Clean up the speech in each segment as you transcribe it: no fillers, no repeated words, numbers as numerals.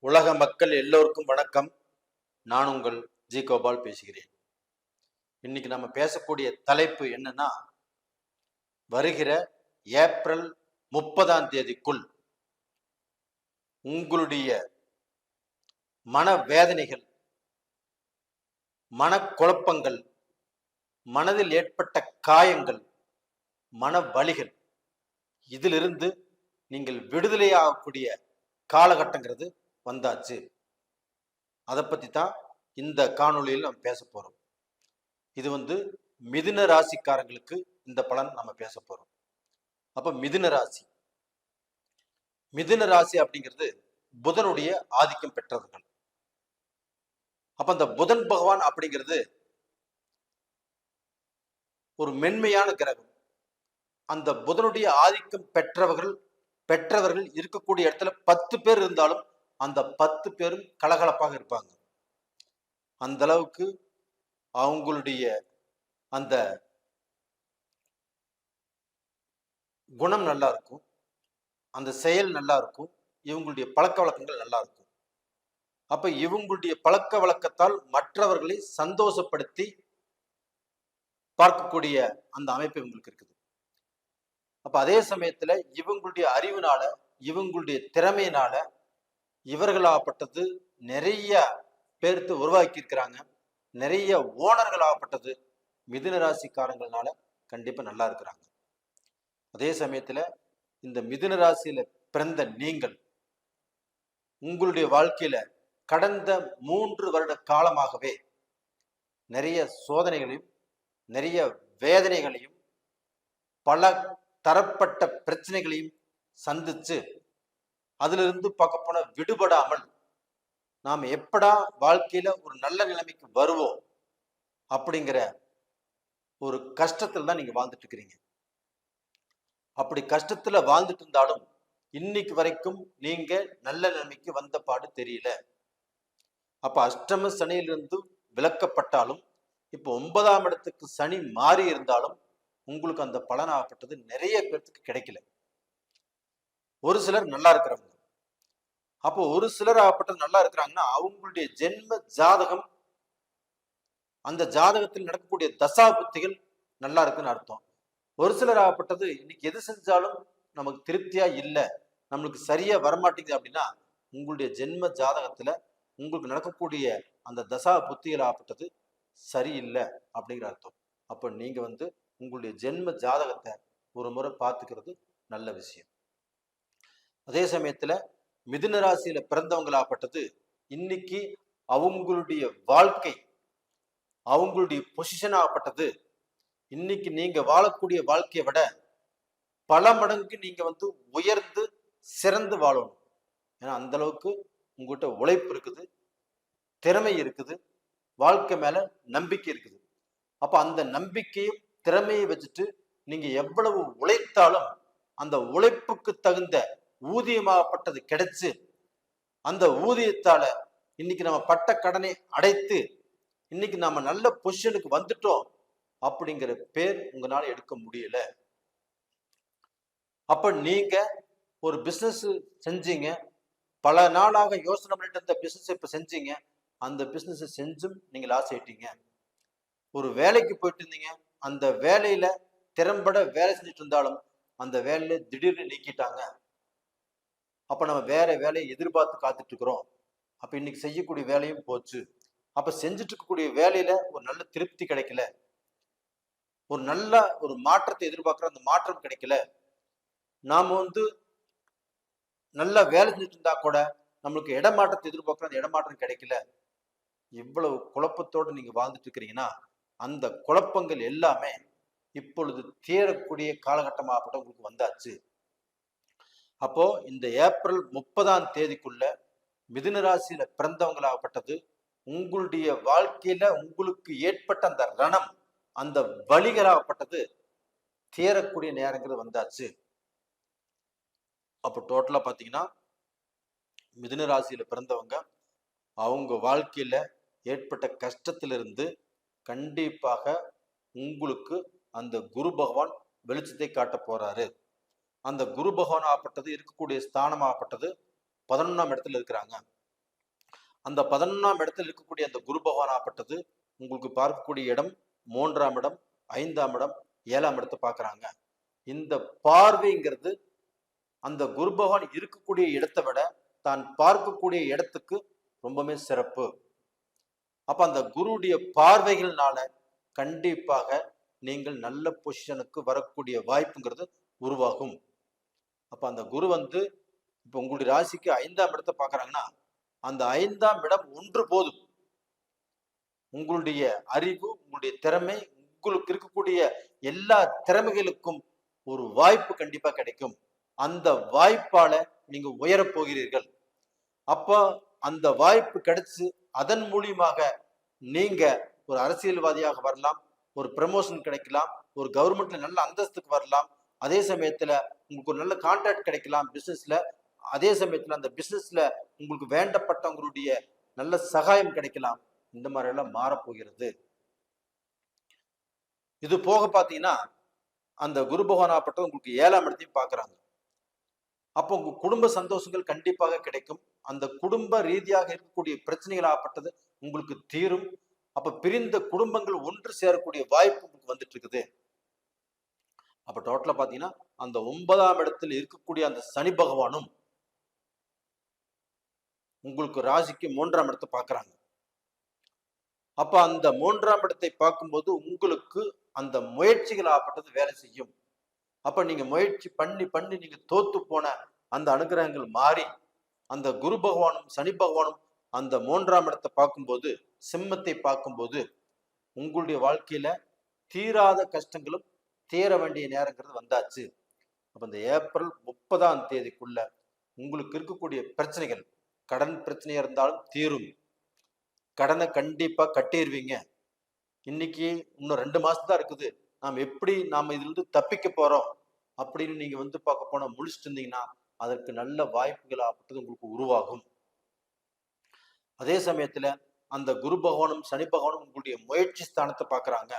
உலக மக்கள் எல்லோருக்கும் வணக்கம். நான் உங்கள் ஜி கோபால் பேசுகிறேன். இன்னைக்கு நம்ம பேசக்கூடிய தலைப்பு என்னன்னா, வருகிற ஏப்ரல் 30ஆம் தேதிக்குள் உங்களுடைய மனவேதனைகள், மனக்குழப்பங்கள், மனதில் ஏற்பட்ட காயங்கள், மன வலிகள், இதிலிருந்து நீங்கள் விடுதலையாகக்கூடிய காலகட்டங்கிறது வந்தாச்சு. அதை பத்தி தான் இந்த காணொளியில் நம்ம பேச போறோம். இது மிதுன ராசிக்காரங்களுக்கு இந்த பலன் நம்ம பேச போறோம். அப்ப மிதுன ராசி அப்படிங்கிறது புதனுடைய ஆதிக்கம் பெற்றவர்கள். அப்ப அந்த புதன் பகவான் அப்படிங்கிறது ஒரு மென்மையான கிரகம். அந்த புதனுடைய ஆதிக்கம் பெற்றவர்கள் இருக்கக்கூடிய இடத்துல 10 பேர் இருந்தாலும் அந்த 10 பேரும் கலகலப்பாக இருப்பாங்க. அந்த அளவுக்கு அவங்களுடைய அந்த குணம் நல்லா இருக்கும், அந்த செயல் நல்லா இருக்கும், இவங்களுடைய பழக்க வழக்கங்கள் நல்லா இருக்கும். அப்ப இவங்களுடைய பழக்க வழக்கத்தால் மற்றவர்களை சந்தோஷப்படுத்தி பார்க்கக்கூடிய அந்த அமைப்பு இவங்களுக்கு இருக்குது. அப்ப அதே சமயத்துல இவங்களுடைய அறிவுனால, இவங்களுடைய திறமையினால இவர்களாகப்பட்டது நிறைய பேர்த்து உருவாக்கி இருக்கிறாங்க. நிறைய ஓனர்கள் ஆகப்பட்டது மிதுன ராசிக்காரங்களால கண்டிப்பா நல்லா இருக்கிறாங்க. அதே சமயத்துல இந்த மிதுன ராசியில பிறந்த நீங்கள் உங்களுடைய வாழ்க்கையில கடந்த 3 வருட காலமாகவே நிறைய சோதனைகளையும், நிறைய வேதனைகளையும், பல தரப்பட்ட பிரச்சனைகளையும் சந்திச்சு அதிலிருந்து பார்க்க போன விடுபடாமல் நாம் எப்படா வாழ்க்கையில ஒரு நல்ல நிலைமைக்கு வருவோம் அப்படிங்கிற ஒரு கஷ்டத்துல தான் நீங்க வாழ்ந்துட்டு இருக்கிறீங்க. அப்படி கஷ்டத்துல வாழ்ந்துட்டு இருந்தாலும் இன்னைக்கு வரைக்கும் நீங்க நல்ல நிலைமைக்கு வந்த பாடு தெரியல. அப்ப அஷ்டம சனியிலிருந்து விலக்கப்பட்டாலும் இப்போ 9ஆம் இடத்துக்கு சனி மாறி இருந்தாலும் உங்களுக்கு அந்த பலனாகப்பட்டது நிறைய பேர்த்துக்கு கிடைக்கல. ஒரு சிலர் நல்லா இருக்கிறவங்க. அப்போ ஒரு சிலர் ஆகப்பட்டது நல்லா இருக்கிறாங்கன்னா அவங்களுடைய ஜென்ம ஜாதகம், அந்த ஜாதகத்தில் நடக்கக்கூடிய தசா புத்திகள் நல்லா இருக்குன்னு அர்த்தம். ஒரு சிலர் ஆகப்பட்டது இன்னைக்கு எது செஞ்சாலும் நமக்கு திருப்தியா இல்லை, நம்மளுக்கு சரியா வரமாட்டேங்குது அப்படின்னா உங்களுடைய ஜென்ம ஜாதகத்துல உங்களுக்கு நடக்கக்கூடிய அந்த தசா புத்திகள் ஆகப்பட்டது சரியில்லை அப்படிங்கிற அர்த்தம். அப்போ நீங்க உங்களுடைய ஜென்ம ஜாதகத்தை ஒரு முறை பார்த்துக்கிறது நல்ல விஷயம். அதே சமயத்துல மிதுன ராசியில பிறந்தவங்களாகப்பட்டது இன்னைக்கு அவங்களுடைய வாழ்க்கை, அவங்களுடைய பொசிஷன் ஆகப்பட்டது இன்னைக்கு நீங்க வாழக்கூடிய வாழ்க்கையை விட பல மடங்கு நீங்க உயர்ந்து சிறந்து வாழணும். ஏன்னா அந்த அளவுக்கு உங்ககிட்ட உழைப்பு இருக்குது, திறமை இருக்குது, வாழ்க்கை மேல நம்பிக்கை இருக்குது. அப்ப அந்த நம்பிக்கையும் திறமையை வச்சுட்டு நீங்க எவ்வளவு உழைத்தாலும் அந்த உழைப்புக்கு தகுந்த ஊதியமாகப்பட்டது கிடைச்சு அந்த ஊதியத்தால இன்னைக்கு நம்ம பட்ட கடனை அடைத்து இன்னைக்கு நாம நல்ல பொசிஷனுக்கு வந்துட்டோம் அப்படிங்கிற பேர் உங்களால எடுக்க முடியல. அப்ப நீங்க ஒரு பிசினஸ் செஞ்சீங்க, பல நாளாக யோசனை பண்ணிட்டு இருந்த பிசினஸ் இப்ப செஞ்சீங்க, அந்த பிசினஸ் செஞ்சும் நீங்க லாஸ் ஆயிட்டீங்க. ஒரு வேலைக்கு போயிட்டு இருந்தீங்க, அந்த வேலையில திறம்பட வேலை செஞ்சுட்டு இருந்தாலும் அந்த வேலையில திடீர்னு நீக்கிட்டாங்க. அப்ப நம்ம வேற வேலையை எதிர்பார்த்து காத்துட்டு இருக்கிறோம். அப்ப இன்னைக்கு செய்யக்கூடிய வேலையும் போச்சு. அப்ப செஞ்சுட்டு இருக்கக்கூடிய வேலையில ஒரு நல்ல திருப்தி கிடைக்கல, ஒரு நல்ல ஒரு மாற்றத்தை எதிர்பார்க்கிற அந்த மாற்றம் கிடைக்கல. நாம நல்லா வேலை செஞ்சுட்டு இருந்தா கூட நம்மளுக்கு இடமாற்றத்தை எதிர்பார்க்கிற அந்த இடமாற்றம் கிடைக்கல. இவ்வளவு குழப்பத்தோடு நீங்க வாழ்ந்துட்டு இருக்கிறீங்கன்னா அந்த குழப்பங்கள் எல்லாமே இப்பொழுது தீரக்கூடிய காலகட்டமாகப்பட்ட உங்களுக்கு வந்தாச்சு. அப்போ இந்த ஏப்ரல் 30ஆம் தேதிக்குள்ள மிதுன ராசியில பிறந்தவங்களாகப்பட்டது உங்களுடைய வாழ்க்கையில உங்களுக்கு ஏற்பட்ட அந்த ரணம், அந்த வலிகளாகப்பட்டது தீரக்கூடிய நேரங்கள் வந்தாச்சு. அப்போ டோட்டலா பாத்தீங்கன்னா மிதுன ராசியில பிறந்தவங்க அவங்க வாழ்க்கையில ஏற்பட்ட கஷ்டத்திலிருந்து கண்டிப்பாக உங்களுக்கு அந்த குரு பகவான் வெளிச்சத்தை காட்ட போறாரு. அந்த குரு பகவான் ஆகப்பட்டது இருக்கக்கூடிய ஸ்தானம் ஆகப்பட்டது 11ஆம் இடத்துல இருக்கிறாங்க. அந்த 11ஆம் இடத்தில் இருக்கக்கூடிய அந்த குரு பகவான் ஆப்பட்டது உங்களுக்கு பார்க்கக்கூடிய இடம் 3ஆம் இடம், 5ஆம் இடம், 7ஆம் இடத்தை பார்க்கறாங்க. இந்த பார்வைங்கிறது அந்த குரு பகவான் இருக்கக்கூடிய இடத்தை விட தான் பார்க்கக்கூடிய இடத்துக்கு ரொம்பவே சிறப்பு. அப்ப அந்த குருடைய பார்வைகள்னால கண்டிப்பாக நீங்கள் நல்ல பொசிஷனுக்கு வரக்கூடிய வாய்ப்புங்கிறது உருவாகும். அப்ப அந்த குரு இப்ப உங்களுடைய ராசிக்கு 5ஆம் இடத்தை பார்க்கறாங்கன்னா அந்த 5ஆம் இடம் ஒன்று போதும். உங்களுடைய அறிவு, உங்களுடைய திறமை, உங்களுக்கு இருக்கக்கூடிய எல்லா திறமைகளுக்கும் ஒரு வாய்ப்பு கண்டிப்பா கிடைக்கும். அந்த வாய்ப்பால நீங்க உயரப் போகிறீர்கள். அப்ப அந்த வாய்ப்பு கிடைச்சு அதன் மூலியமாக நீங்க ஒரு அரசியல்வாதியாக வரலாம், ஒரு ப்ரமோஷன் கிடைக்கலாம், ஒரு கவர்மெண்ட்ல நல்ல அந்தஸ்துக்கு வரலாம். அதே சமயத்துல உங்களுக்கு ஒரு நல்ல கான்ட்ராக்ட் கிடைக்கலாம் பிசினஸ்ல. அதே சமயத்துல அந்த பிசினஸ்ல உங்களுக்கு வேண்டப்பட்டவங்களுடைய நல்ல சகாயம் கிடைக்கலாம். இந்த மாதிரி எல்லாம் மாறப்போகிறது. இது போக பாத்தீங்கன்னா அந்த குரு பகவான் ஆப்பட்டது உங்களுக்கு 7ஆம் இடத்தையும் பாக்குறாங்க. அப்போ உங்க குடும்ப சந்தோஷங்கள் கண்டிப்பாக கிடைக்கும். அந்த குடும்ப ரீதியாக இருக்கக்கூடிய பிரச்சனைகள் ஆப்பட்டது உங்களுக்கு தீரும். அப்ப பிரிந்த குடும்பங்கள் ஒன்று சேரக்கூடிய வாய்ப்பு உங்களுக்கு வந்துட்டு இருக்குது. அப்ப டோட்டலா பாத்தீங்கன்னா அந்த 9ஆம் இடத்தில் இருக்கக்கூடிய அந்த சனி பகவானும் உங்களுக்கு ராசிக்கு 3ஆம் இடத்தை பார்க்கறாங்க. அப்ப அந்த 3ஆம் இடத்தை பார்க்கும்போது உங்களுக்கு அந்த முயற்சிகள் ஆப்பட்டது வேலை செய்யும். அப்ப நீங்க முயற்சி பண்ணி பண்ணி நீங்க தோத்து போன அந்த அனுகிரகங்கள் மாறி அந்த குரு பகவானும் சனி பகவானும் அந்த 3ஆம் இடத்தை பார்க்கும்போது, சிம்மத்தை பார்க்கும்போது உங்களுடைய வாழ்க்கையில தீராத கஷ்டங்களும் தீர வேண்டிய நேரங்கிறது வந்தாச்சு. அப்ப இந்த ஏப்ரல் 30ஆம் தேதிக்குள்ள உங்களுக்கு இருக்கக்கூடிய பிரச்சனைகள், கடன் பிரச்சனையா இருந்தாலும் தீரும். கடனை கண்டிப்பா கட்டிடுவீங்க. இன்னைக்கு இன்னும் 2 மாசம் தான் இருக்குது. நாம இதுல இருந்து தப்பிக்க போறோம் அப்படின்னு நீங்க பார்க்க போனா முழிச்சிட்டு இருந்தீங்கன்னா அதற்கு நல்ல வாய்ப்புகள் ஆப்பட்டது உங்களுக்கு உருவாகும். அதே சமயத்துல அந்த குரு பகவானும் சனி பகவானும் உங்களுடைய முயற்சி ஸ்தானத்தை பார்க்கறாங்க.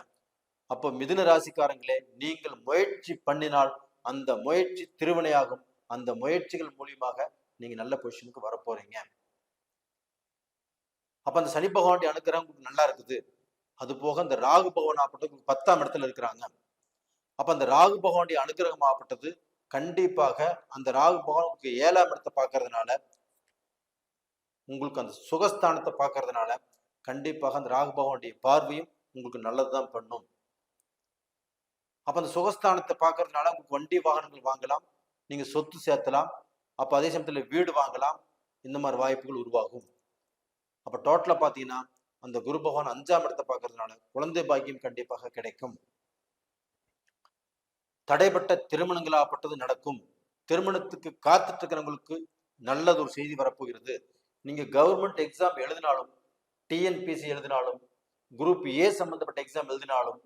அப்போ மிதுன ராசிக்காரங்களே, நீங்கள் முயற்சி பண்ணினால் அந்த முயற்சி திருவினையாகும். அந்த முயற்சிகள் மூலியமாக நீங்க நல்ல பொசிஷனுக்கு வர போறீங்க. அப்ப அந்த சனி பகவானுடைய அனுகிரகம் உங்களுக்கு நல்லா இருக்குது. அது போக அந்த ராகு பகவான் ஆப்பட்டது 10ஆம் இடத்துல இருக்கிறாங்க. அப்ப அந்த ராகு பகவானுடைய அனுகிரகம் ஆப்பட்டது கண்டிப்பாக அந்த ராகு பகவானுக்கு 7ஆம் இடத்தை பார்க்கறதுனால, உங்களுக்கு அந்த சுகஸ்தானத்தை பார்க்கறதுனால கண்டிப்பாக அந்த ராகு பகவானுடைய பார்வையும் உங்களுக்கு நல்லதுதான் பண்ணும். அப்ப அந்த சுகஸ்தானத்தை பார்க்கறதுனால உங்களுக்கு வண்டி வாகனங்கள் வாங்கலாம், நீங்க சொத்து சேர்த்தலாம். அப்ப அதே சமயத்துல வீடு வாங்கலாம். இந்த மாதிரி வாய்ப்புகள் உருவாகும். அப்ப டோட்டலா பாத்தீங்கன்னா அந்த குரு பகவான் 5ஆம் இடத்தை பார்க்கறதுனால குழந்தை பாக்கியம் கண்டிப்பாக கிடைக்கும். தடைப்பட்ட திருமணங்களாகப்பட்டது நடக்கும். திருமணத்துக்கு காத்துட்டு இருக்கிறவங்களுக்கு நல்லது ஒரு செய்தி வரப்போகிறது. நீங்க கவர்மெண்ட் எக்ஸாம் எழுதினாலும், டிஎன்பிசி எழுதினாலும், குரூப் ஏ சம்பந்தப்பட்ட எக்ஸாம் எழுதினாலும்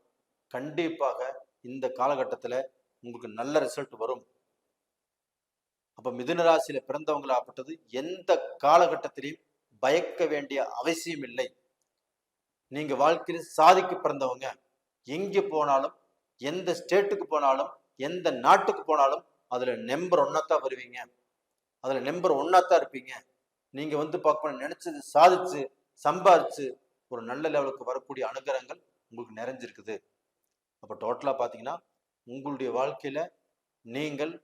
கண்டிப்பாக இந்த காலகட்டத்துல உங்களுக்கு நல்ல ரிசல்ட் வரும். அப்ப மிதுன ராசியில பிறந்தவங்களாகப்பட்டது எந்த காலகட்டத்திலையும் பயக்க வேண்டிய அவசியம் இல்லை. நீங்க வாழ்க்கையில சாதிக்க பிறந்தவங்க. எங்க போனாலும், எந்த ஸ்டேட்டுக்கு போனாலும், எந்த நாட்டுக்கு போனாலும் அதுல நம்பர் 1 வருவீங்க. அதுல நம்பர் 1 இருப்பீங்க. நீங்க பார்க்கணும் நினைச்சது சாதிச்சு சம்பாதிச்சு ஒரு நல்ல லெவலுக்கு வரக்கூடிய அனுகிரகங்கள் உங்களுக்கு நிறைஞ்சிருக்குது. அப்ப டோட்டலா பாத்தீங்கன்னா உங்களுடைய வாழ்க்கையில நீங்கள்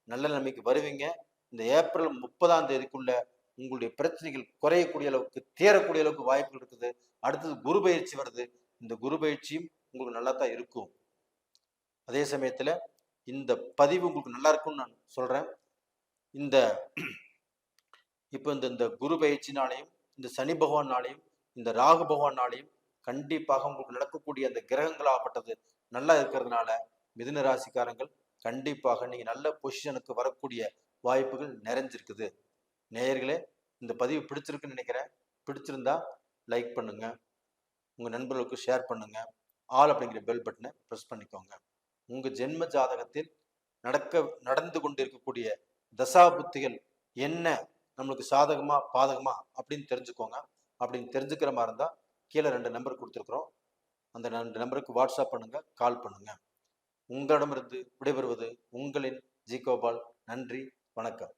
நல்ல நிலைமைக்கு வருவீங்க. இந்த ஏப்ரல் 30ஆம் தேதிக்குள்ள உங்களுடைய பிரச்சனைகள் குறையக்கூடிய அளவுக்கு, தீரக்கூடிய அளவுக்கு வாய்ப்புகள் இருக்குது. அடுத்தது குரு பயிற்சி வருது. இந்த குரு பயிற்சியும் உங்களுக்கு நல்லா தான் இருக்கும். அதே சமயத்துல இந்த பதிவு உங்களுக்கு நல்லா இருக்கும்னு நான் சொல்றேன். இந்த இந்த குரு பயிற்சினாலையும், இந்த சனி பகவானாலையும், இந்த ராகு பகவானாலையும் கண்டிப்பாக உங்களுக்கு நடக்கக்கூடிய அந்த கிரகங்களாகப்பட்டது நல்லா இருக்கிறதுனால மிதுன ராசிக்காரங்கள் கண்டிப்பாக நீங்க நல்ல பொசிஷனுக்கு வரக்கூடிய வாய்ப்புகள் நிறைஞ்சிருக்குது. நேயர்களே, இந்த பதிவு பிடிச்சிருக்குன்னு நினைக்கிறேன். பிடிச்சிருந்தா லைக் பண்ணுங்க, உங்க நண்பர்களுக்கு ஷேர் பண்ணுங்க, ஆல் அப்படிங்கிற பெல் பட்டனை ப்ரெஸ் பண்ணிக்கோங்க. உங்க ஜென்ம ஜாதகத்தில் நடந்து கொண்டு இருக்கக்கூடிய தசாபுத்திகள் என்ன, நம்மளுக்கு சாதகமா பாதகமா அப்படின்னு தெரிஞ்சுக்கோங்க. அப்படின்னு தெரிஞ்சுக்கிற மாதிரி இருந்தா கீழே 2 நம்பர் கொடுத்துருக்குறோம். அந்த 2 நம்பருக்கு வாட்ஸ்அப் பண்ணுங்க, கால் பண்ணுங்க. உங்களிடமிருந்து விடைபெறுவது உங்களின் ஜி கோபால். நன்றி, வணக்கம்.